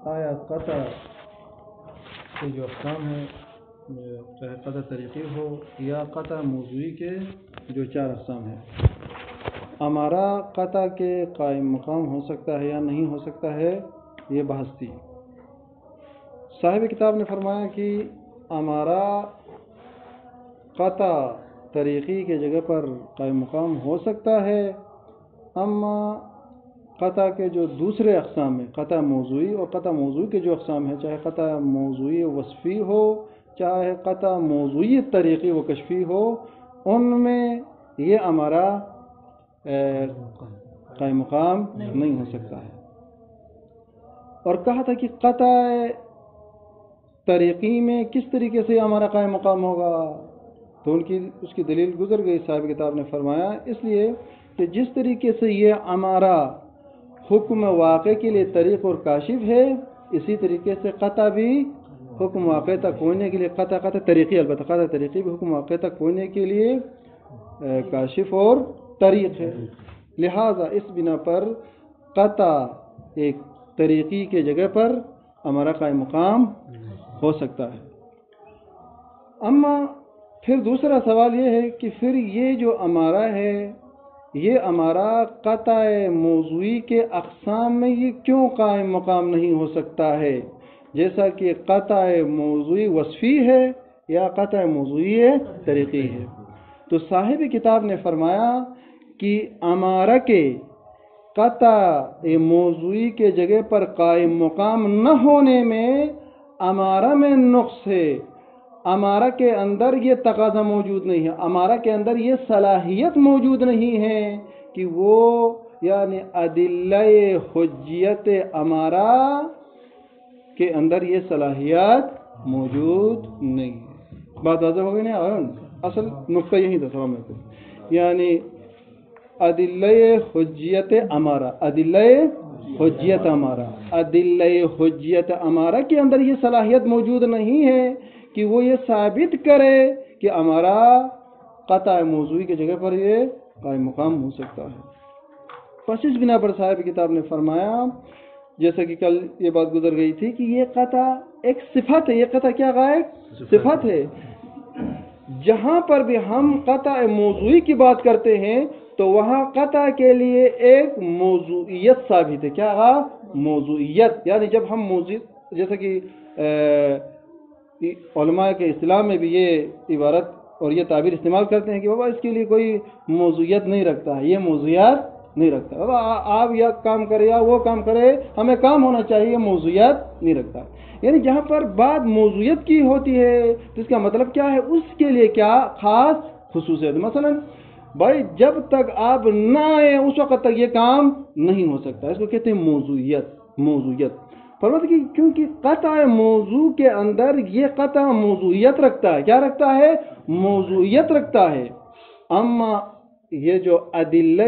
آیا قطع کے جو اقسام ہیں چاہے قطع طریقی ہو یا قطع موضوعی کے جو 4 اقسام ہیں، امارہ قطع کے قائم مقام ہو سکتا ہے یا نہیں ہو سکتا ہے، یہ بحث تھی۔ صاحب کتاب نے فرمایا کہ امارہ قطع طریقی کے جگہ پر قائم مقام ہو سکتا ہے، اما قطع کے جو دوسرے اقسام ہیں، قطع موضوعی اور قطع موضوعی کے جو اقسام ہیں، چاہے قطع موضوعی وصفی ہو چاہے قطع موضوعی طریقی و کشفی ہو، ان میں یہ امارہ قائم مقام نہیں ہو سکتا ہے۔ اور کہا تھا کہ قطع طریقی میں کس طریقے سے ہمارا قائم مقام ہوگا، تو اس کی دلیل گزر گئی۔ صاحب کتاب نے فرمایا اس لیے کہ جس طریقے سے یہ امارہ حکم واقع کے لیے طریق اور کاشف ہے، اسی طریقے سے قطع بھی حکم واقع تک پہنچنے کے لیے قطع طریقی، البتہ قطع طریقی بھی حکم واقع تک پہنچنے کے لیے کاشف اور طریق ہے۔ لہذا اس بنا پر قطع ایک طریقی کے جگہ پر ہمارا قائم مقام ہو سکتا ہے۔ اما پھر دوسرا سوال یہ ہے کہ پھر یہ جو امارہ ہے، یہ امارہ قطع موضوعی کے اقسام میں یہ کیوں قائم مقام نہیں ہو سکتا ہے، جیسا کہ قطع موضوعی وصفی ہے یا قطع موضوعی طریقی ہے؟ تو صاحب کتاب نے فرمایا کہ امارہ کے قطع موضوعی کے جگہ پر قائم مقام نہ ہونے میں امارہ میں نقص ہے، امارہ کے اندر یہ تقاضا موجود نہیں ہے، امارہ کے اندر یہ صلاحیت موجود نہیں ہے کہ وہ یعنی ادلہ حجیت امارہ کے اندر یہ صلاحیت موجود نہیں ہے۔ بات واضح ہو گئی نا؟ اصل نقطہ یہی تھا سلام علیکم، یعنی ادلہ حجیت امارہ، ادلہ حجیت امارہ، ادلہ حجیت امارہ کے اندر یہ صلاحیت موجود نہیں ہے کہ وہ یہ ثابت کرے کہ امارہ قطع موضوعی کی جگہ پر یہ قائم مقام ہو سکتا ہے۔ پس اس بنا پر صاحب کتاب نے فرمایا، جیسا کہ کل یہ بات گزر گئی تھی، کہ یہ قطع ایک صفت ہے۔ یہ قطع کیا غائب صفت ہے۔ جہاں پر بھی ہم قطع موضوعی کی بات کرتے ہیں تو وہاں قطع کے لیے ایک موضوعیت ثابت ہے۔ کیا موضوعیت، یعنی جب ہم موضوع، جیسا کہ علماء کے اسلام میں بھی یہ عبارت اور یہ تعبیر استعمال کرتے ہیں کہ بابا اس کے لیے کوئی موضوعیت نہیں رکھتا ہے، یہ موضوعیت نہیں رکھتا، بابا آپ یہ کام کرے یا وہ کام کرے، ہمیں کام ہونا چاہیے، یہ موضوعیت نہیں رکھتا۔ یعنی جہاں پر بات موضوعیت کی ہوتی ہے تو اس کا مطلب کیا ہے، اس کے لیے کیا خاص خصوصیت، مثلا بھائی جب تک آپ نہ آئے اس وقت تک یہ کام نہیں ہو سکتا، اس کو کہتے ہیں موضوعیت۔ فرماتے کہ کیونکہ قطع موضوع کے اندر یہ قطع موضوعیت رکھتا ہے، کیا رکھتا ہے؟ موضوعیت رکھتا ہے۔ اما یہ جو ادلہ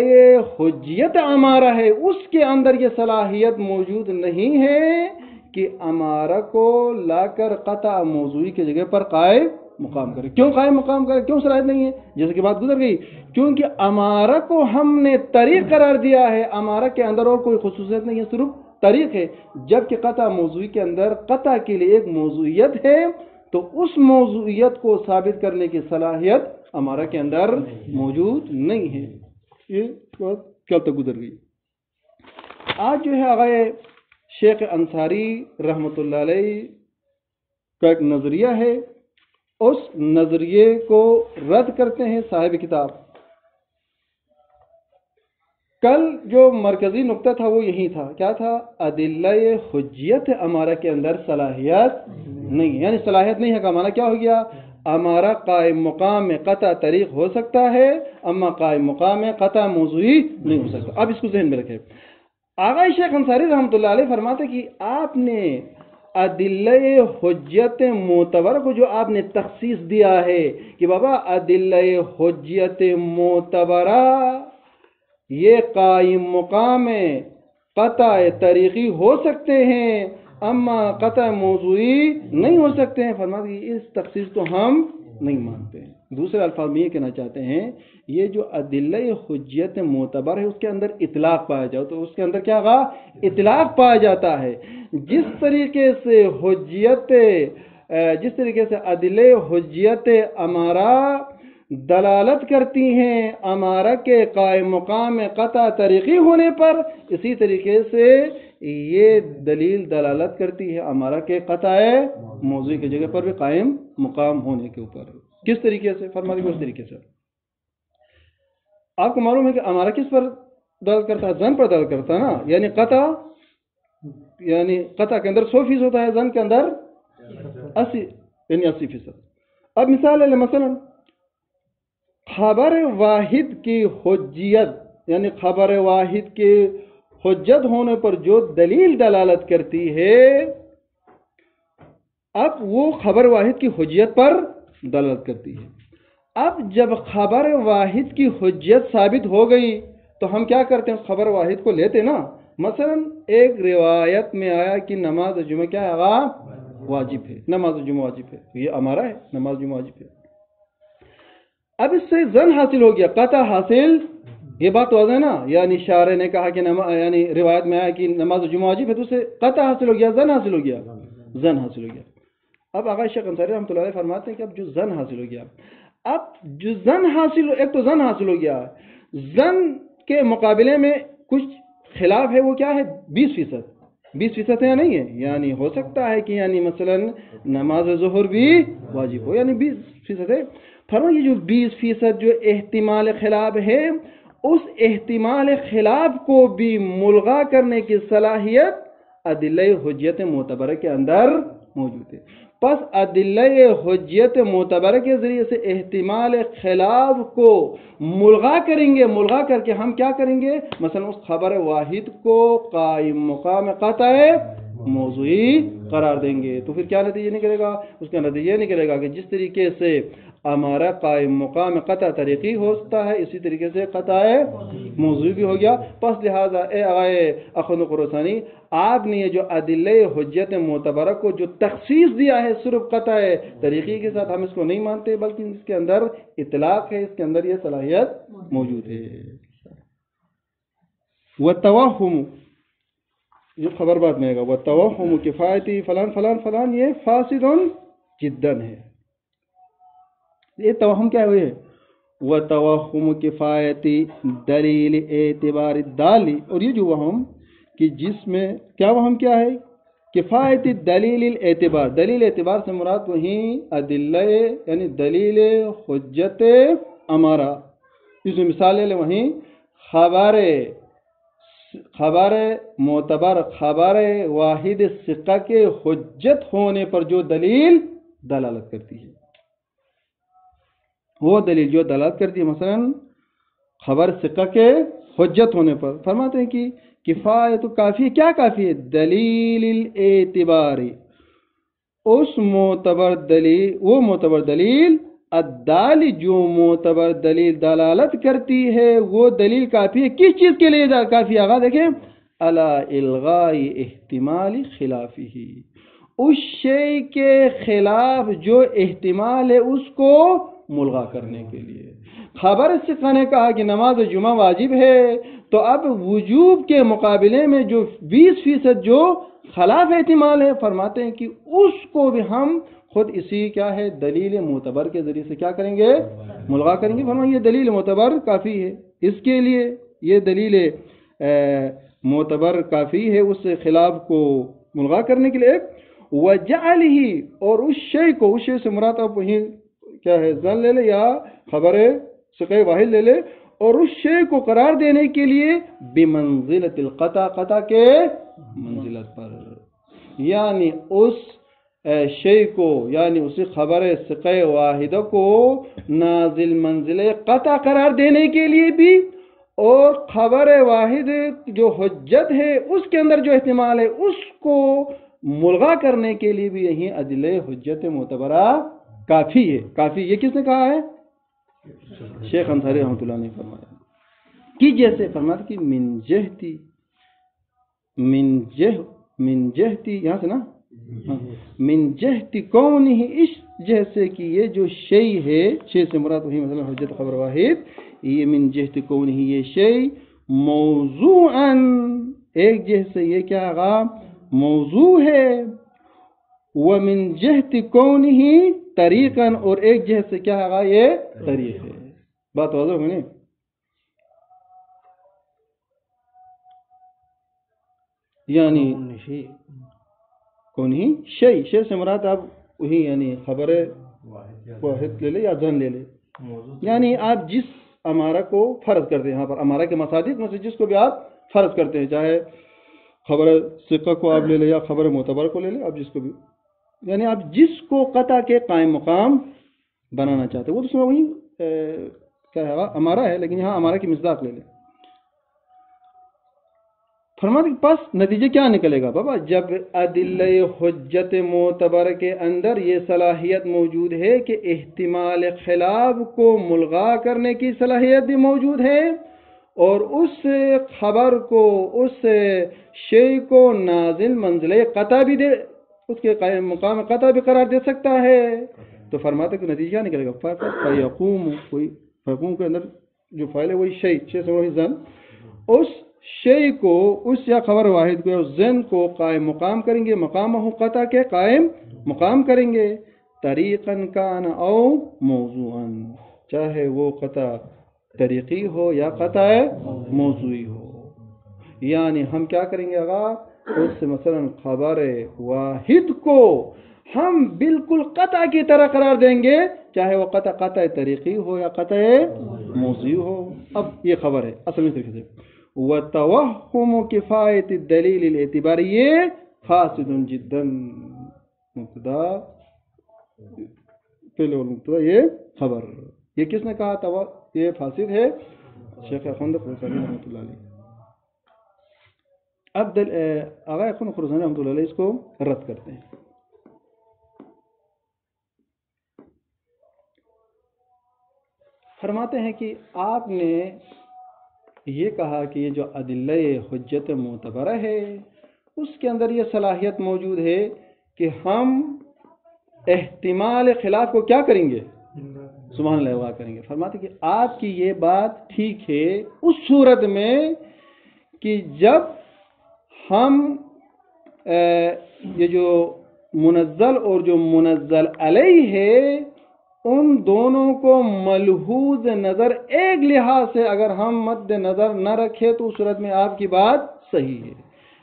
حجیت امارہ ہے، اس کے اندر یہ صلاحیت موجود نہیں ہے کہ امارہ کو لا کر قطع موضوعی کی جگہ پر قائم مقام کرے۔ کیوں قائم مقام کرے؟ کیوں صلاحیت نہیں ہے؟ جیسے کہ بات گزر گئی، کیونکہ امارہ کو ہم نے طریق قرار دیا ہے، امارہ کے اندر اور کوئی خصوصیت نہیں ہے، صرف طریق ہے، جبکہ قطع موضوعی کے اندر قطع کے لیے ایک موضوعیت ہے، تو اس موضوعیت کو ثابت کرنے کی صلاحیت امارہ کے اندر موجود نہیں ہے۔ یہ بات کل تک گزر گئی۔ آج جو ہے آغا شیخ انصاری رحمۃ اللہ علیہ کا ایک نظریہ ہے، اس نظریے کو رد کرتے ہیں صاحب کتاب۔ کل جو مرکزی نقطہ تھا وہ یہی تھا، کیا تھا؟ ادلہ حجیت امارہ کے اندر صلاحیت نہیں، یعنی صلاحیت نہیں ہے کا معنی کیا ہو گیا؟ امارہ قائم مقام میں قطع طریق ہو سکتا ہے، اما قائم مقام میں قطع موضوعی نہیں ہو سکتا۔ اب اس کو ذہن میں رکھیں، آغا شیخ انصاری رحمۃ اللہ علیہ فرماتے کہ آپ نے ادلہ حجت معتبر کو جو آپ نے تخصیص دیا ہے کہ بابا ادلہ حجت معتبرہ یہ قائم مقام قطع طریقی ہو سکتے ہیں، اما قطع موضوعی نہیں ہو سکتے ہیں، فرماتے کہ اس تخصیص کو ہم نہیں مانتے ہیں۔ دوسرے الفاظ میں یہ کہنا چاہتے ہیں یہ جو ادلہ حجیت معتبر ہے اس کے اندر اطلاق پایا جاتا تو اس کے اندر کیا ہوگا اطلاق پایا جاتا ہے. جس طریقے سے ادلہ حجیت امارہ دلالت کرتی ہیں امارہ کے قائم مقام قطع طریقی ہونے پر، اسی طریقے سے یہ دلیل دلالت کرتی ہے امارہ کے قطع موضوعی کی جگہ پر بھی قائم مقام ہونے کے اوپر. کس طریقے سے؟ فرماتے ہیں اس طریقے سے آپ کو معلوم ہے کہ امارہ کس پر دلالت کرتا ہے؟ زن پر دلالت کرتا ہے نا، یعنی قطع کے اندر 100% ہوتا ہے، زن کے اندر 80%. اب مثال ہے، مثلا خبر واحد کی حجیت، یعنی خبر واحد کے حجت ہونے پر جو دلیل دلالت کرتی ہے، اب وہ خبر واحد کی حجیت پر دلالت کرتی ہے. اب جب خبر واحد کی حجیت ثابت ہو گئی تو ہم کیا کرتے ہیں؟ خبر واحد کو لیتے نا. مثلا ایک روایت میں آیا کہ نماز جمعہ کیا ہے؟ واجب ہے، نماز جمعہ واجب ہے، یہ ہمارا ہے، نماز جمعہ واجب ہے. اب اس سے زن حاصل ہو گیا، قطع حاصل، یہ بات واضح ہے نا. یعنی شارع نے کہا کہ یعنی روایت میں آیا کہ نماز جمعہ واجب ہے، تو اس سے قطع حاصل ہو گیا، زن حاصل ہو گیا، زن حاصل ہو گیا. اب آقا شیخ انصاری رحمۃ اللہ علیہ فرماتے ہیں کہ اب جو زن حاصل ہو گیا، اب جو زن حاصل، ایک تو زن حاصل ہو گیا، زن کے مقابلے میں کچھ خلاف ہے، وہ کیا ہے؟ 20% ہے یا نہیں ہے؟ یعنی ہو سکتا ہے کہ یعنی مثلا نماز ظہر بھی واجب ہو، یعنی 20% ہے. فرمایا یہ جو 20% جو احتمال خلاف ہے، اس احتمال خلاف کو بھی ملغا کرنے کی صلاحیت ادلہ حجیت معتبرہ کے اندر موجود ہے. پس ادلہ حجیت معتبرہ کے ذریعے سے احتمال خلاف کو ملغا کریں گے. ملغا کر کے ہم کیا کریں گے؟ مثلا اس خبر واحد کو قائم مقام قطع موضوعی قرار دیں گے. تو پھر کیا نتیجہ نکلے گا؟ اس کا نتیجہ یہ نکلے گا کہ جس طریقے سے ہمارا قائم مقام قطع طریقی ہوتا ہے، اسی طریقے سے قطع موضوعی بھی ہو گیا. پس لہذا اے آئے اخوان قرآنی، آپ نے یہ جو ادلہ حجت معتبرہ کو جو تخصیص دیا ہے صرف قطع طریقی کے ساتھ، ہم اس کو نہیں مانتے، بلکہ اس کے اندر اطلاق ہے، اس کے اندر یہ صلاحیت موجود ہے. وَالتَّوَهُّمُ، جو خبر بعد میں آئے گا، وَالتَّوَهُّمُ کفایتی فلان فلان فلان، یہ فاسد جداً ہے. یہ توہم کیا ہوئے؟ وَتَوَهُّمُ کفایتی دلیل اعتبار الدالی، اور یہ جو وہم کہ جس میں کیا وہم کیا ہے؟ کفایتی دلیل الاعتبار. دلیل اعتبار سے مراد وہیں ادلہ یعنی دلیل حجت امارہ. اس میں مثال لے لیں، وہیں خبر معتبر، خبر واحد ثقہ کے حجت ہونے پر جو دلیل دلالت کرتی ہے، وہ دلیل جو دلالت کرتی ہے مثلا خبر ثقہ کے حجت ہونے پر. فرماتے ہیں کہ کفایت کافی، کیا کافی ہے؟ دلیل الاعتبار، اس معتبر دلیل، وہ معتبر دلیل الدال، جو معتبر دلیل دلالت کرتی ہے، وہ دلیل کافی ہے. کس چیز کے لیے کافی؟ آگا دیکھیں، الا الغاء احتمال خلافہ، اس شے کے خلاف جو احتمال ہے اس کو ملغا کرنے کے لیے. خبر ثقہ نے کہا کہ نماز جمعہ واجب ہے، تو اب وجوب کے مقابلے میں جو 20% جو خلاف احتمال ہے، فرماتے ہیں کہ اس کو بھی ہم خود اسی کیا ہے دلیل معتبر کے ذریعے سے کیا کریں گے؟ ملغا کریں گے. فرمایا یہ دلیل معتبر کافی ہے، اس کے لیے یہ دلیل معتبر کافی ہے اس خلاف کو ملغا کرنے کے لیے. وجعلہ، اور اس شے کو، اس شے سے مراد آپ وہیں کیا ہے زن لے لے یا خبر ثقہ واحد لے لے، اور اس شے کو قرار دینے کے لیے بمنزلت القطع، قطع کے منزلت پر، یعنی اس شے کو، یعنی اسی خبر ثقہ واحدہ کو نازل منزل قطع قرار دینے کے لیے بھی، اور خبر واحد جو حجت ہے اس کے اندر جو احتمال ہے اس کو ملغا کرنے کے لیے بھی یہی ادلہ حجت معتبرہ کافی ہے. کافی یہ کس نے کہا ہے؟ شیخ انصاری رحمۃ اللہ نے فرمایا کہ جیسے فرمایا کہ من جہتی یہاں سے نا من جہت کون ہی اس جیسے کہ یہ جو شے ہے، شے سے مراد وہی مثلا حجت خبر واحد، یہ من جہت کون ہی یہ شے موضوعا ایک جیسے یہ کیا آگا موضوع ہے، ومن جہت کون ہی طریقاً اور ایک جیسے کیا آگا یہ طریق ہے. بات واضح ہوگی نہیں؟ یعنی کون ہی شے سے مراد آپ وہی یعنی خبر واحد لے لے یا ظن لے لے، یعنی آپ جس امارہ کو فرض کرتے ہیں، یہاں پر امارہ کے مصادیق میں سے جس کو بھی آپ فرض کرتے ہیں، چاہے خبر ثقہ کو آپ لے لے یا خبر معتبر کو لے لے، آپ جس کو بھی یعنی آپ جس کو قطع کے قائم مقام بنانا چاہتے ہیں، وہ تو اس میں وہی کیا ہے امارہ ہے، لیکن یہاں امارہ کی مصداق لے لیں. فرماتے پس نتیجے کیا نکلے گا بابا؟ جب ادلہ حجت معتبر کے اندر یہ صلاحیت موجود ہے کہ احتمال خلاف کو ملغا کرنے کی صلاحیت بھی موجود ہے، اور اس خبر کو اس شے کو نازل منزلہ قطع بھی دے، اس کے قائم مقام قطع بھی قرار دے سکتا ہے، تو فرماتے کہ نتیجہ کیا نکلے گا؟ فیقوم کے اندر جو فائل ہے وہی شے سے وہی زن، اس شے کو اس یا خبر واحد کو یا زن کو قائم مقام کریں گے، مقام ہو قطع کے قائم مقام کریں گے، طریقاً کان او موضوعاً، چاہے وہ قطع طریقی ہو یا قطع موضوعی ہو. یعنی ہم کیا کریں گے آگا؟ اس سے مثلا خبر واحد کو ہم بالکل قطع کی طرح قرار دیں گے، چاہے وہ قطع طریقی ہو یا قطع موضوعی ہو. اب یہ خبر ہے اصل میں طریقے سے وَتَوَهُّمُ كِفَایَةِ الدَّلِيلِ الاعتباری یہ فاسد جدا، مبتدا پہلے اور مبتدا یہ خبر، یہ کس نے کہا تھا یہ فاسد ہے؟ شیخ اخوند خراسانی رحمۃ اللہ علیہ. اب آغا اخوند خراسانی رحمۃ اللہ علیہ اس کو رد کرتے ہیں. فرماتے ہیں کہ آپ نے یہ کہا کہ یہ جو ادلہ حجت معتبرہ ہے اس کے اندر یہ صلاحیت موجود ہے کہ ہم احتمال خلاف کو کیا کریں گے؟ سبحان اللہ واہ کریں گے. فرماتے کہ آپ کی یہ بات ٹھیک ہے اس صورت میں کہ جب ہم یہ جو منزل اور جو منزل علیہ ہے ان دونوں کو ملحوظ نظر ایک لحاظ سے اگر ہم مد نظر نہ رکھے تو اس صورت میں آپ کی بات صحیح ہے.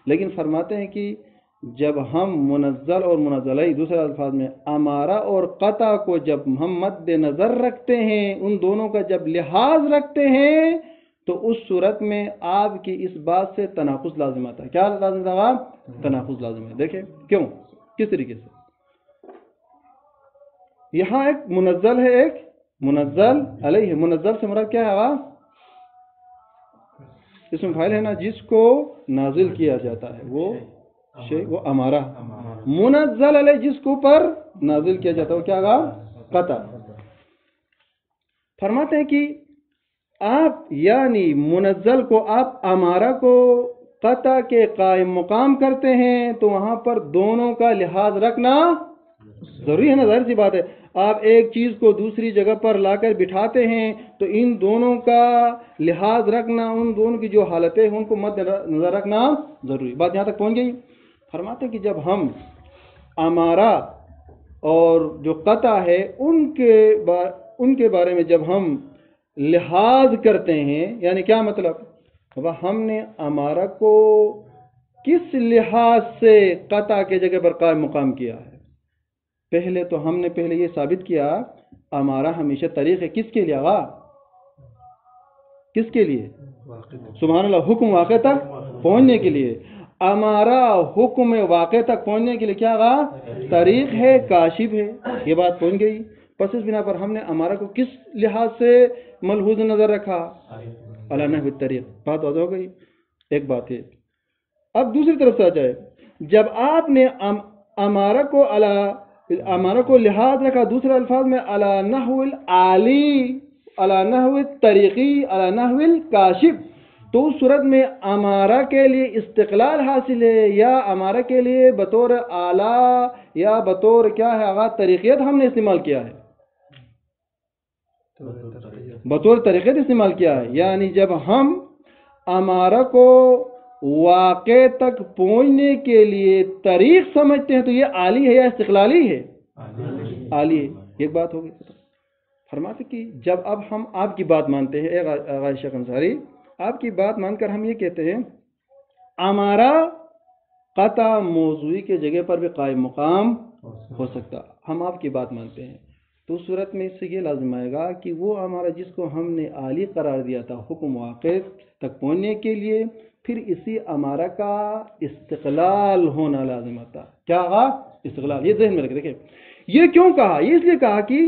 لیکن فرماتے ہیں کہ جب ہم منزل اور منزل علیہ دوسرے الفاظ میں امارہ اور قطع کو جب ہم مد نظر رکھتے ہیں، ان دونوں کا جب لحاظ رکھتے ہیں، تو اس صورت میں آپ کی اس بات سے تناقض لازم آتا ہے. کیا لازم آتا ہے؟ تناقض لازم ہے. دیکھیں کیوں، کس طریقے سے. یہاں ایک منزل ہے، ایک منزل علیہ. منزل سے مراد کیا ہے؟ اسم فاعل ہے نا، جس کو نازل کیا جاتا ہے وہ شے، وہ امارہ. منزل علیہ جس کو پر نازل کیا جاتا ہے وہ کیا ہوگا؟ قطع. فرماتے ہیں کہ آپ یعنی منزل کو آپ امارہ کو قطع کے قائم مقام کرتے ہیں تو وہاں پر دونوں کا لحاظ رکھنا ضروری ہے نا، ظاہر سی بات ہے. آپ ایک چیز کو دوسری جگہ پر لا کر بٹھاتے ہیں تو ان دونوں کا لحاظ رکھنا، ان دونوں کی جو حالتیں ہیں ان کو مد نظر رکھنا ضروری. بات یہاں تک پہنچ گئی. فرماتے ہیں کہ جب ہم امارہ اور جو قطع ہے ان کے بارے میں جب ہم لحاظ کرتے ہیں، یعنی کیا مطلب؟ ہم نے امارہ کو کس لحاظ سے قطع کے جگہ پر قائم مقام کیا ہے؟ پہلے تو ہم نے پہلے یہ ثابت کیا امارہ ہمیشہ طریق ہے کس کے لیے آغا؟ کس کے لیے؟ سبحان اللہ، حکم واقع تک پہنچنے کے لیے. امارہ حکم واقع تک پہنچنے کے لیے کیا آغا؟ طریق ہے، کاشف ہے. یہ بات پہنچ گئی. پس اس بنا پر ہم نے امارہ کو کس لحاظ سے ملحوظ نظر رکھا؟ علی نحو الطریق. بات واضح ہو گئی. ایک بات ہے. اب دوسری طرف سے آ جائے، جب آپ نے امارہ کو لحاظ رکھا دوسرے الفاظ میں علی نحو العالی، علی نحو الطریقی، علی نحو الکاشف، تو اس صورت میں امارہ کے لیے استقلال حاصل ہے یا امارہ کے لیے بطور اعلیٰ یا بطور کیا ہے آغاز طریقیت ہم نے استعمال کیا ہے؟ بطور طریقیت استعمال کیا ہے. یعنی جب ہم امارہ کو واقع تک پہنچنے کے لیے طریق سمجھتے ہیں تو یہ عالی ہے یا استقلالی ہے؟ عالی ہے. ایک بات ہوگی. فرماتے کہ جب اب ہم آپ کی بات مانتے ہیں آغاز شیخ انصاری، آپ کی بات مان کر ہم یہ کہتے ہیں امارہ قطع موضوعی کے جگہ پر بھی قائم مقام ہو سکتا، ہم آپ کی بات مانتے ہیں، تو اس صورت میں اس سے یہ لازم آئے گا کہ وہ ہمارا جس کو ہم نے عالی قرار دیا تھا حکم واقع تک پہنچنے کے لیے، پھر اسی امارہ کا استقلال ہونا لازم آتا. کیا آغا؟ استقلال. یہ ذہن میں رکھیں. دیکھیں یہ کیوں کہا؟ یہ اس لیے کہا کہ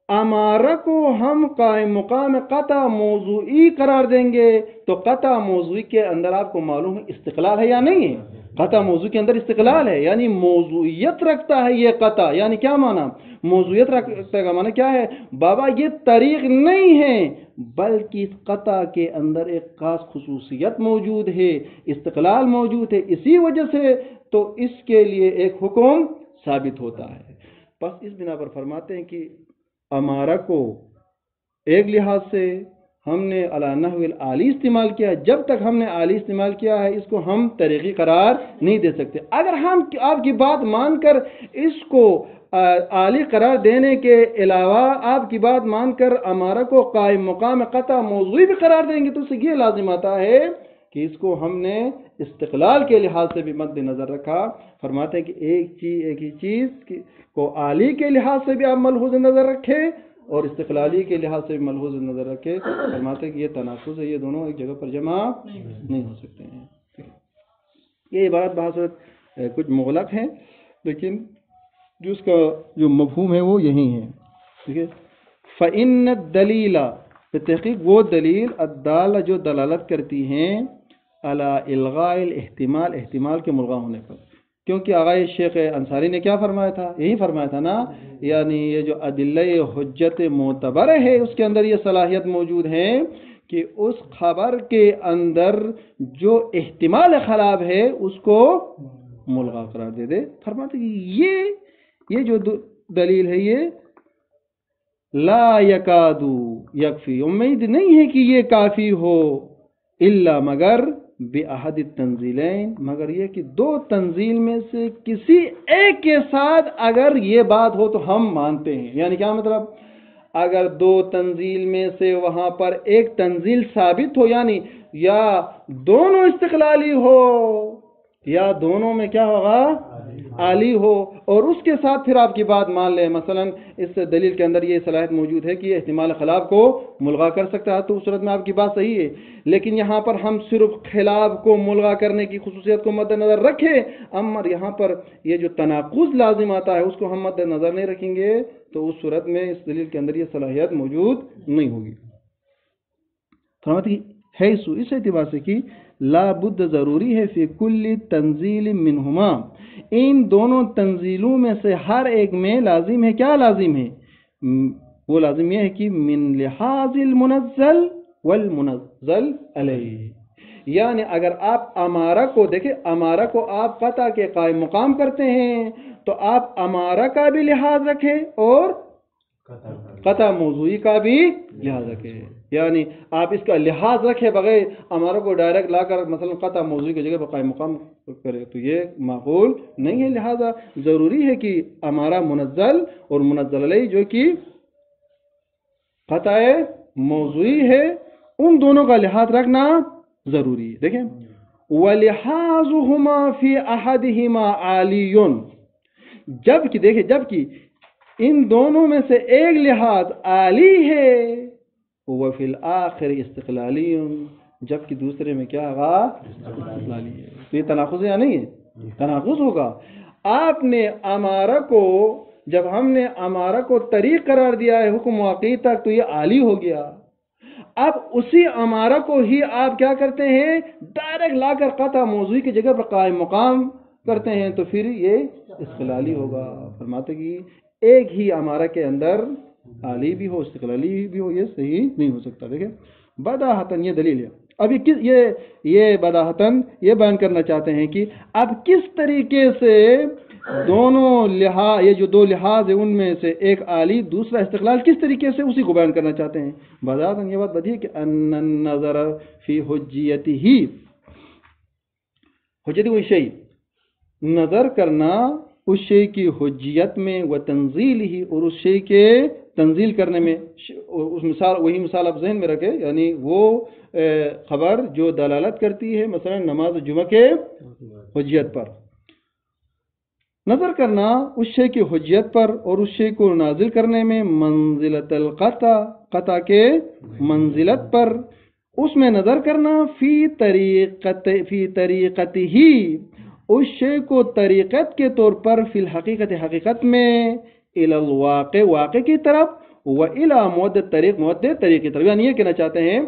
امارہ کو ہم قائم مقام قطع موضوعی قرار دیں گے تو قطع موضوعی کے اندر آپ کو معلوم ہے استقلال ہے یا نہیں ہے؟ قطع موضوع کے اندر استقلال ہے، یعنی موضوعیت رکھتا ہے یہ قطع. یعنی کیا معنی موضوعیت رکھتا ہے؟ معنی کیا ہے؟ بابا یہ طریق نہیں ہے بلکہ اس قطع کے اندر ایک خاص خصوصیت موجود ہے، استقلال موجود ہے، اسی وجہ سے تو اس کے لیے ایک حکم ثابت ہوتا ہے. بس اس بنا پر فرماتے ہیں کہ امارہ کو ایک لحاظ سے ہم نے علی نحو العالی استعمال کیا ہے. جب تک ہم نے عالی استعمال کیا ہے اس کو ہم طریقی قرار نہیں دے سکتے. اگر ہم آپ کی بات مان کر اس کو عالی قرار دینے کے علاوہ آپ کی بات مان کر امارہ کو قائم مقام قطع موضوعی بھی قرار دیں گے تو اس سے یہ لازم آتا ہے کہ اس کو ہم نے استقلال کے لحاظ سے بھی مد نظر رکھا. فرماتے ہیں کہ ایک ہی چیز کو عالی کے لحاظ سے بھی آپ ملحوظ نظر رکھیں اور استقلالی کے لحاظ سے بھی ملحوظ نظر رکھے. فرماتے ہیں کہ یہ تناقض ہے، یہ دونوں ایک جگہ پر جمع نہیں ہو سکتے ہیں. یہ عبارت بحثرت کچھ مغلق ہیں لیکن جو اس کا جو مفہوم ہے وہ یہی ہے. ٹھیک ہے. فَإِنَّ الدَّلِيلَ تحقیق وہ دلیل الدالہ جو دلالت کرتی ہیں علی الغاء الاحتمال احتمال کے ملغا ہونے پر. کیونکہ آغاز شیخ انصاری نے کیا فرمایا تھا؟ یہی فرمایا تھا نا، یعنی یہ جو ادلہ حجت معتبر ہے اس کے اندر یہ صلاحیت موجود ہے کہ اس خبر کے اندر جو احتمال خراب ہے اس کو ملغا قرار دے دے. فرماتے کہ یہ جو دلیل ہے یہ لا یکادو یکفی، امید نہیں ہے کہ یہ کافی ہو، الا مگر بأحد التنزیلین، مگر یہ کہ دو تنزیل میں سے کسی ایک کے ساتھ اگر یہ بات ہو تو ہم مانتے ہیں. یعنی کیا مطلب؟ اگر دو تنزیل میں سے وہاں پر ایک تنزیل ثابت ہو، یعنی یا دونوں استقلالی ہو یا دونوں میں کیا ہوگا؟ عالی ہو، اور اس کے ساتھ پھر آپ کی بات مان لیں. مثلا اس دلیل کے اندر یہ صلاحیت موجود ہے کہ یہ احتمال خلاف کو ملغا کر سکتا ہے تو اس صورت میں آپ کی بات صحیح ہے. لیکن یہاں پر ہم صرف خلاف کو ملغا کرنے کی خصوصیت کو مد نظر رکھیں، امر یہاں پر یہ جو تناقض لازم آتا ہے اس کو ہم مد نظر نہیں رکھیں گے تو اس صورت میں اس دلیل کے اندر یہ صلاحیت موجود نہیں ہوگی. فرماتی ہے اس اعتبار سے کہ لا بد ضروری ہے فی کل تنزیل منہما، ان دونوں تنزیلوں میں سے ہر ایک میں لازم ہے. کیا لازم ہے؟ وہ لازم یہ ہے کہ من لحاظ المنزل والمنزل علیہ. یعنی اگر آپ امارہ کو دیکھیں، امارہ کو آپ قطع کے قائم مقام کرتے ہیں تو آپ امارہ کا بھی لحاظ رکھیں اور قطع موضوعی کا بھی لحاظ رکھیں. یعنی آپ اس کا لحاظ رکھے بغیر امارہ کو ڈائریکٹ لا کر مثلا قطع موضوعی کی جگہ پر قائم مقام کرے تو یہ معقول نہیں ہے. لہذا ضروری ہے کہ امارہ منزل اور منزل علیہ جو کہ قطع موضوعی ہے ان دونوں کا لحاظ رکھنا ضروری ہے. دیکھیں وَلِحَاظُهُمَا فِي أَحَدِهِمَا عَالِيٌّ، جبکہ ان دونوں میں سے ایک لحاظ عالی ہے، وَفِي الْآخِرِ اسْتِقْلَالِيٌّ، جبکہ دوسرے میں کیا ہوگا؟ استقلالی ہے. تو یہ تناقض ہے یا نہیں ہے؟ تناقض ہوگا. آپ نے امارہ کو، جب ہم نے امارہ کو طریق قرار دیا ہے حکم واقعی تک تو یہ عالی ہو گیا. اب اسی امارہ کو ہی آپ کیا کرتے ہیں؟ ڈائریکٹ لا کر قطع موضوعی کی جگہ پر قائم مقام کرتے ہیں تو پھر یہ استقلالی ہوگا. فرماتے کہ ایک ہی امارہ کے اندر عالی بھی ہو استقلالی بھی ہو، یہ صحیح نہیں ہو سکتا. دیکھیں بداہتاً یہ دلیل ہے. اب یہ بداہتاً یہ بیان کرنا چاہتے ہیں کہ اب کس طریقے سے دونوں لحاظ، یہ جو دو لحاظ ہیں ان میں سے ایک عالی دوسرا استقلال، کس طریقے سے اسی کو بیان کرنا چاہتے ہیں. بداہتاً یہ بات بدیہی ہے کہ ان النظر فی حجیتہ، حجیت کوئی شیء، نظر کرنا اس شے کی حجیت میں، و تنزیل ہی، اور اس شے کے تنزیل کرنے میں. اس مثال، وہی مثال آپ ذہن میں رکھیں، یعنی وہ خبر جو دلالت کرتی ہے مثلا نماز جمعہ کے حجیت پر، نظر کرنا اس شے کی حجیت پر اور اس شے کو نازل کرنے میں منزلت القطع، قطع کے منزلت پر، اس میں نظر کرنا فی طریقت ہی، اس شے کو طریقت کے طور پر، فی الحقیقت، حقیقت میں، الی الواقع، واقع کی طرف، و الی مود طریق، مود طریق کی طرف. یعنی یہ کہنا چاہتے ہیں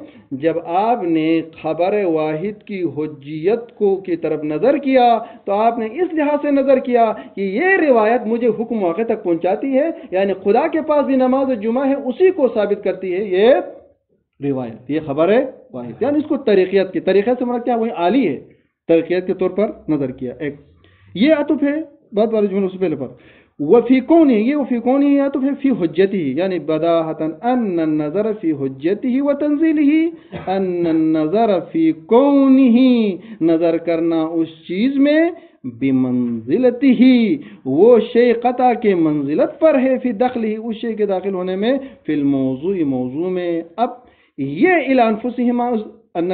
جب آپ نے خبر واحد کی حجیت کو کی طرف نظر کیا تو آپ نے اس لحاظ سے نظر کیا کہ یہ روایت مجھے حکم واقع تک پہنچاتی ہے، یعنی خدا کے پاس بھی نماز جمعہ ہے، اسی کو ثابت کرتی ہے یہ روایت، یہ خبر واحد. یعنی اس کو طریقیت کی، طریقیت سے مراد کیا، وہی عالی ہے، طریقیت کے طور پر نظر کیا. ایک یہ عطف ہے بات والے جملوں سے پہلے پر. وفی کون، یہ وفی کون ہی عطف ہے فی حجتہ، یعنی بداہتاً ان النظر فی حجتہ و تنزیلہ، ان النظر فی کونہ، نظر کرنا اس چیز میں، بمنزلتہ، وہ شے قطع کے منزلت پر ہے، فی دخلہ، اس شے کے داخل ہونے میں، فی الموضوع، موضوع میں. اب یہ الی انفسہما ان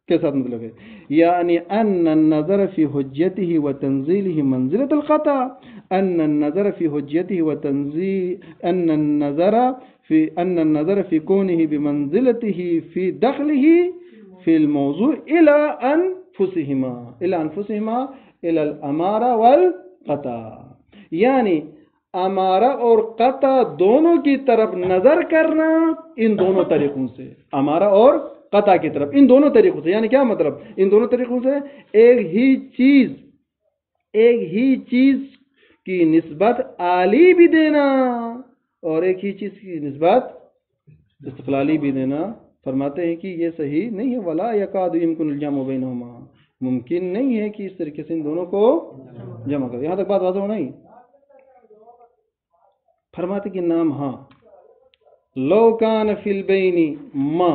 کے ساتھ مطلب ہے، یعنی ان النظر فی حجتہ و تنزیلہ منزلۃ القطع، ان النظر فی حجتہ و تنزیل، ان النظر فی کونہ بمنزلتہ فی دخلہ فی الموضوع الی انفسہما، الی انفسہما، الی الامارہ والقطع. یعنی امارہ اور قطع دونوں کی طرف نظر کرنا ان دونوں طریقوں سے، امارہ اور قطع کی طرف ان دونوں طریقوں سے. یعنی کیا مطلب، ان دونوں طریقوں سے ایک ہی چیز کی نسبت عالی بھی دینا اور ایک ہی چیز کی نسبت استقلالی بھی دینا. فرماتے ہیں کہ یہ صحیح نہیں ہے، ولا یکاد یمکن الجمع بینہما، ممکن نہیں ہے کہ اس طریقے سے ان دونوں کو جمع کرے. یہاں تک بات واضح ہونا ہی. فرماتے کہ نام ہاں، لو کان فی البین ما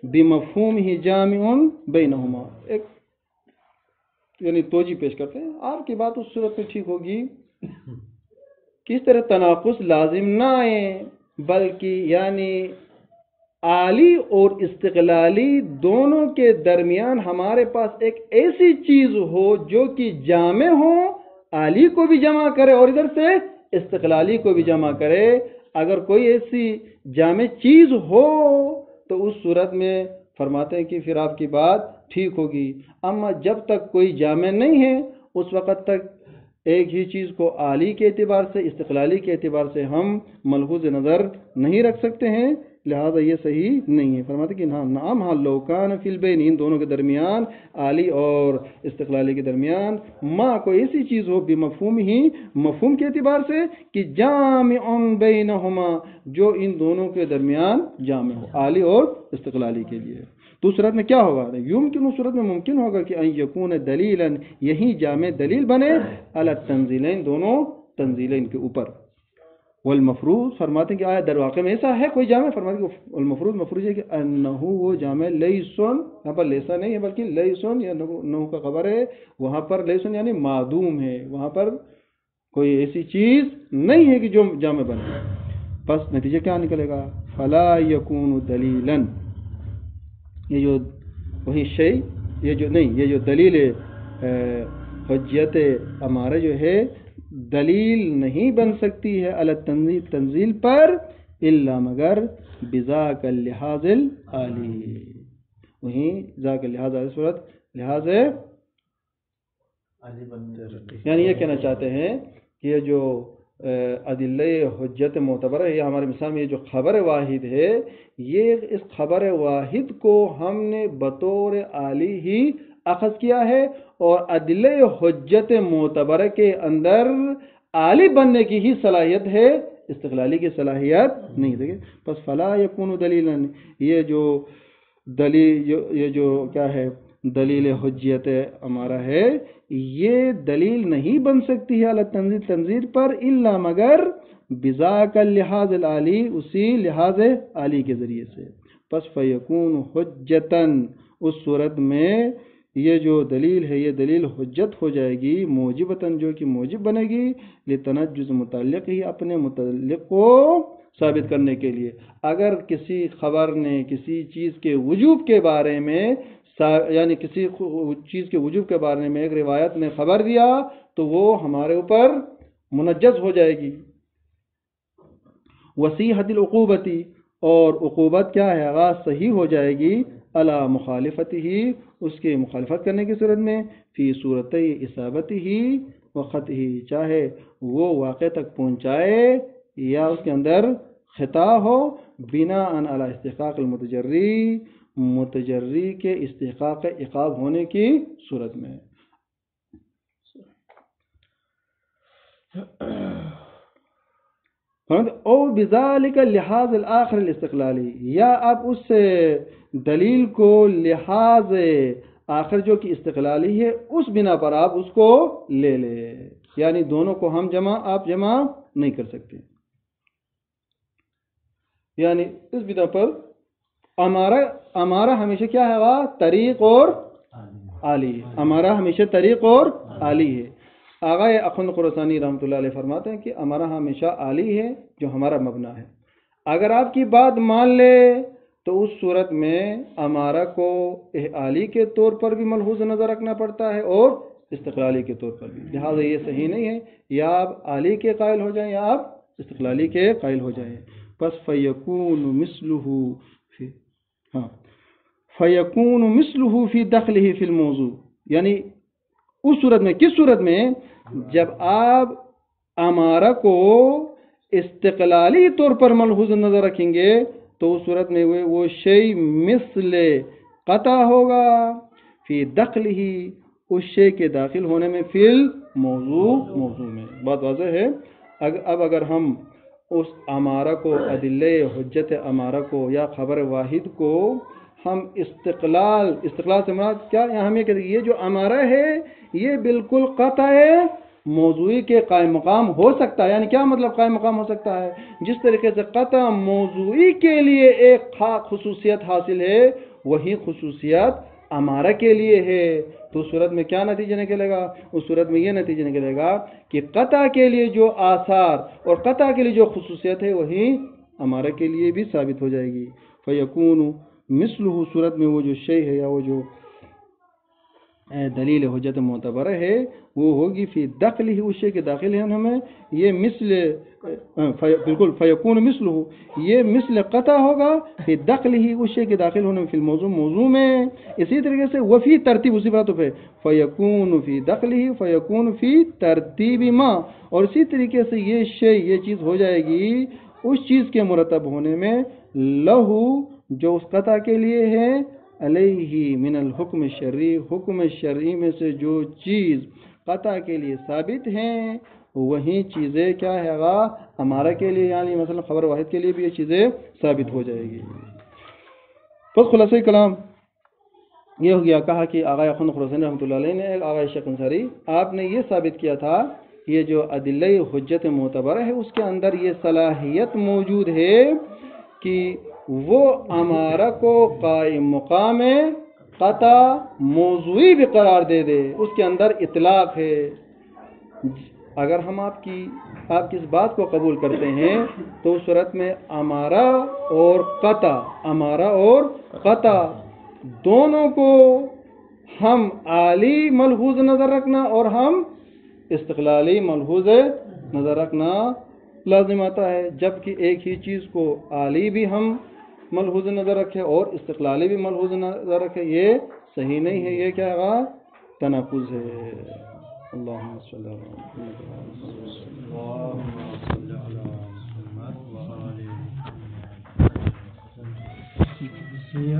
بمفہومہ جامع بینہما، ایک یعنی توجیہ پیش کرتے ہیں. آپ کی بات اس صورت میں ٹھیک ہوگی کس طرح تناقض لازم نہ آئے، بلکہ یعنی عالی اور استقلالی دونوں کے درمیان ہمارے پاس ایک ایسی چیز ہو جو کہ جامع ہو، عالی کو بھی جمع کرے اور ادھر سے استقلالی کو بھی جمع کرے. اگر کوئی ایسی جامع چیز ہو تو اس صورت میں فرماتے ہیں کہ پھر آپ کی بات ٹھیک ہوگی. اما جب تک کوئی جامع نہیں ہے اس وقت تک ایک ہی چیز کو عالی کے اعتبار سے، استقلالی کے اعتبار سے ہم ملحوظ نظر نہیں رکھ سکتے ہیں، لہذا یہ صحیح نہیں ہے. فرماتے کہ نعم ہاں، لو کان فی البین، ان دونوں کے درمیان، عالی اور استقلالی کے درمیان، ما کوئی ایسی چیز ہو بمفہوم ہی، مفہوم کے اعتبار سے، کہ جامع بینہما، جو ان دونوں کے درمیان جامع ہو، عالی اور استقلالی کے لیے. تو صورت میں کیا ہوگا، یمکن اس صورت میں ممکن ہوگا کہ ان یکون دلیلا، یہی جامع دلیل بنے، علی التنزیلین، دونوں تنزیلین کے اوپر. والمفروض، فرماتے ہیں کہ آیا در واقع میں ایسا ہے کوئی جامع، فرماتے ہیں کہ المفروض، مفروض ہے کہ انہو، وہ جامع، لیسن، یہاں پر لیسا نہیں ہے بلکہ لیسن یا نہو کا خبر ہے، وہاں پر لیسن یعنی معدوم ہے، وہاں پر کوئی ایسی چیز نہیں ہے کہ جو جامع بنے. بس نتیجہ کیا نکلے گا، فلا یکون دلیلا، یہ جو وہی شیء، یہ جو نہیں، یہ جو دلیل حجت امارہ جو ہے دلیل نہیں بن سکتی ہے علی التنزیل، تنزیل پر، الا مگر بذاک اللحاظ العالی، وہیں ذاک اللحاظ عالی صورت لحاظ یعنی یہ کہنا چاہتے ہیں کہ یہ جو ادلہ حجت معتبر ہے، یہ ہمارے مثال میں یہ جو خبر واحد ہے، یہ اس خبر واحد کو ہم نے بطور عالی ہی اخذ کیا ہے، اور ادلہ حجت معتبر کے اندر عالی بننے کی ہی صلاحیت ہے، استقلالی کی صلاحیت نہیں. دیکھیں، پس فلا یکون دلیلا، یہ جو دلیل یہ جو کیا ہے دلیل حجیت امارہ ہے، یہ دلیل نہیں بن سکتی ہے علی تنزیل تنزیل پر الا مگر بذاک اللحاظ العالی، اسی لحاظ عالی کے ذریعے سے. پس فیکون حجتاً، اس صورت میں یہ جو دلیل ہے یہ دلیل حجت ہو جائے گی، موجبتاً جو کہ موجب بنے گی، لتنجز متعلق ہی اپنے متعلق کو ثابت کرنے کے لیے. اگر کسی خبر نے کسی چیز کے وجوب کے بارے میں یعنی کسی چیز کے وجوب کے بارے میں ایک روایت نے خبر دیا تو وہ ہمارے اوپر منجز ہو جائے گی. وصیحت العقوبتی، اور عقوبت کیا ہے آغاز صحیح ہو جائے گی، علی مخالفت ہی، اس کے مخالفت کرنے کی صورت میں، فی صورت اصابت ہی وقت ہی، چاہے وہ واقع تک پہنچائے یا اس کے اندر خطا ہو، بنا ان علی استحقاق المتجری، متجری کے استحقاق عقاب ہونے کی صورت میں. او بذالک لحاظ الاخر الاستقلالی، یا آپ اس دلیل کو لحاظ آخر جو کہ استقلالی ہے اس بنا پر آپ اس کو لے لے، یعنی دونوں کو آپ جمع نہیں کر سکتے. یعنی اس بنا پر ہمارا ہمیشہ کیا ہے طریق اور عالی ہے، ہمارا ہمیشہ طریق اور عالی ہے. آغا اخوند خراسانی رحمۃ اللہ علیہ فرماتے ہیں کہ ہمارا ہمیشہ عالی ہے جو ہمارا مبنا ہے. اگر آپ کی بات مان لے تو اس صورت میں ہمارا کو عالی کے طور پر بھی ملحوظ نظر رکھنا پڑتا ہے اور استقلالی کے طور پر بھی، لہٰذا یہ صحیح نہیں ہے، یا آپ عالی کے قائل ہو جائیں یا آپ استقلالی کے قائل ہو جائیں. پس فیکون مثلہ فی دخلہ فی الموضوع، یعنی اس صورت میں، کس صورت میں؟ جب آپ امارہ کو استقلالی طور پر ملحوظ نظر رکھیں گے تو اس صورت میں وہ شیء مثل قطع ہوگا، فی دخلہ، اس شیء کے داخل ہونے میں، فی الموضوع میں. بات واضح ہے. اب اگر ہم اس امارہ کو، ادلہ حجت امارہ کو یا خبر واحد کو ہم استقلال سے مراد کیا، ہم یہ کہتے ہیں یہ جو امارہ ہے یہ بالکل قطع موضوعی کے قائم مقام ہو سکتا ہے. یعنی کیا مطلب قائم مقام ہو سکتا ہے؟ جس طریقے سے قطع موضوعی کے لیے ایک خصوصیت حاصل ہے وہی خصوصیت امارہ کے لیے ہے. تو اس صورت میں کیا نتیجہ نکلے گا؟ اس صورت میں یہ نتیجہ نکلے گا کہ قطع کے لیے جو آثار اور قطع کے لیے جو خصوصیت ہے وہی امارہ کے لیے بھی ثابت ہو جائے گی. فیکون مثلہ، صورت میں وہ جو شیء ہے یا وہ جو دلیل حجت معتبرہ ہے وہ ہوگی فی دخلہ، اس شیء کے داخل ہے ہمیں، یہ مثل بالکل فیکون مثلہ، یہ مثل قطع ہوگا فی دخلہ، اس شیء کے داخل ہونے میں، فی الموضوع، موضوع میں. اسی طریقے سے وفی ترتیب، اسی باتوں پہ فیکون فی دخلہ فیکون فی ترتیب ما، اور اسی طریقے سے یہ شیء، یہ چیز ہو جائے گی اس چیز کے مرتب ہونے میں، لہو، جو اس قطع کے لیے ہے، علیہ من الحکم الشرعی، حکم شرعی میں سے جو چیز قطع کے لیے ثابت ہیں وہی چیزیں کیا ہے ہمارا کے لیے، یعنی مثلا خبر واحد کے لیے بھی یہ چیزیں ثابت ہو جائے گی. بس خلاصہ کلام یہ ہو گیا. کہا کہ آغا اخوند خراسانی رحمۃ اللہ علیہ نے، آغا شیخ انصاری، آپ نے یہ ثابت کیا تھا یہ جو ادلہ حجت معتبرہ ہے اس کے اندر یہ صلاحیت موجود ہے کہ وہ امارہ کو قائم مقام قطع موضوعی بھی قرار دے دے، اس کے اندر اطلاق ہے. اگر ہم آپ کی اس بات کو قبول کرتے ہیں تو اس صورت میں امارہ اور قطع دونوں کو ہم عالی ملحوظ نظر رکھنا اور ہم استقلالی ملحوظ نظر رکھنا لازم آتا ہے، جبکہ ایک ہی چیز کو عالی بھی ہم ملحوظ نظر رکھے اور استقلالی بھی ملحوظ نظر رکھے، یہ صحیح نہیں ہے، یہ کیا ہوگا؟ تناقض ہے. اللہم صلی اللہ علیہ وسلم.